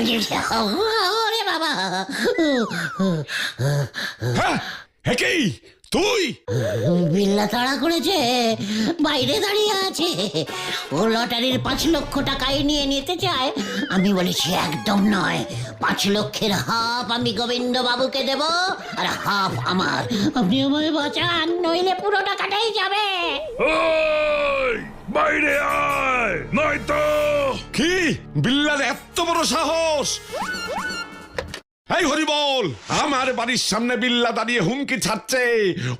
ওরে বাবা, হ্যাঁ, কি তুই? বিল্লা তাড়া করেছে, বাইরে দাঁড়িয়ে আছে। ও লটারির 5 লক্ষ টাকাই নিয়ে নিতে চায়। আমি বলেছি একদম নয়, 5 লক্ষের হাফ আমি গোবিন্দ বাবুকে দেব আর হাফ আমার। আপনি আমায় বাঁচান, নইলে পুরো টাকাটাই যাবে। ওই বাইরে আয়, নয়তো কি বিল্লার এত বড় সাহস! এই হরি বল, আমার বাড়ির সামনে বিল্লা দাঁড়িয়ে হুমকি ছাড়ছে,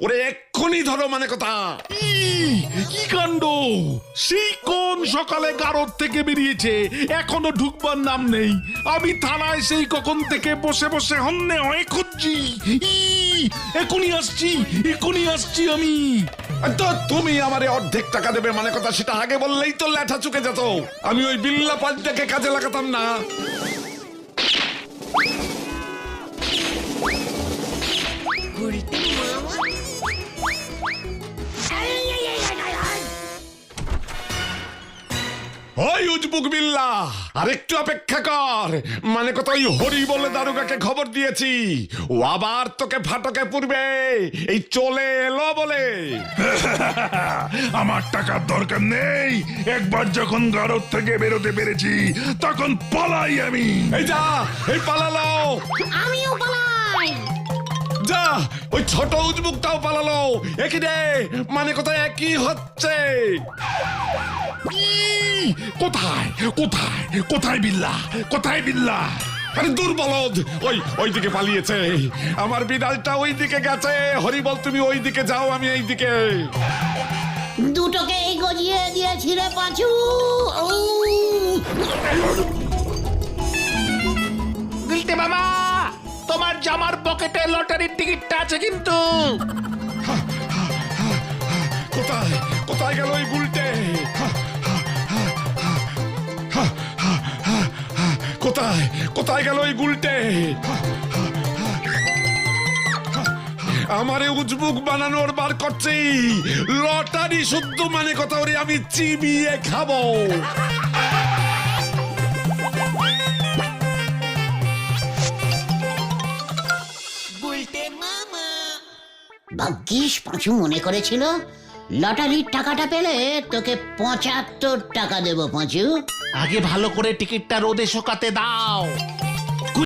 ওরে এক্ষুনি ধরো, মানে কথা। কি কাণ্ড! সেই কোন সকালে গারদ থেকে বেরিয়েছে, এখনো ঢুকবার নাম নেই। আমি থানায় সেই কখন থেকে বসে বসে হন্যে হয়ে খুঁজছি। এখনই আসছি আমি। তো তুমি আমারে অর্ধেক টাকা দেবে, মানে কথা, সেটা আগে বললেই তো ল্যাঠা চুকে যেত। আমি ওই বিল্লা পাঁচটাকে কাজে লাগাতাম না। ওই উজবুক বিল্লা, আরেকটু অপেক্ষা কর, মানে কথা, ওই হরি বলে দারোগাকে খবর দিয়েছি, ও আবার তোকে ফাটকে পুরবে, এই চলে এলো বলে। আমার টাকার দরকার নেই, একবার যখন গারদ থেকে বেরোতে পেরেছি তখন পালাই আমি। এই যা, এই পালালো, আমিও পালাই। যা, ওই ছোট উজবুকটাও পালালো। একই রে, মানে কথা একই হচ্ছে। কোথায় কোথায় কোথায় বিল্লা, কোথায় বিল্লা? আরে দুর্বলদ, ওই দিকে পালিয়েছে। আমার বিড়ালটা ওই দিকে গেছে। হরি বল, তুমি ওই দিকে যাও, আমি এই দিকে। দুটোকেই গজিয়ে দিয়েছি রে পাঁচু। গুলটে বাবা, তোমার জামার পকেটে লটারির টিকিটটা আছে কিন্তু। কোথায় কোথায় গেল ওই গুলটে? কোথায় কোথায় গেল ওই গুলটে? আমারে উজবুক বানানোর বার করছি। লটারি শুদ্ধ, মানে কথা, ওরে আমি চিবিয়ে খাবো। ভাগ্যিস পাঁচু মনে করেছিল লটারির টাকাটা পেলে তোকে 75 টাকা দেবো পাঁচু। আগে ভালো করে টিকিটটা রোদে শোকাতে দাও।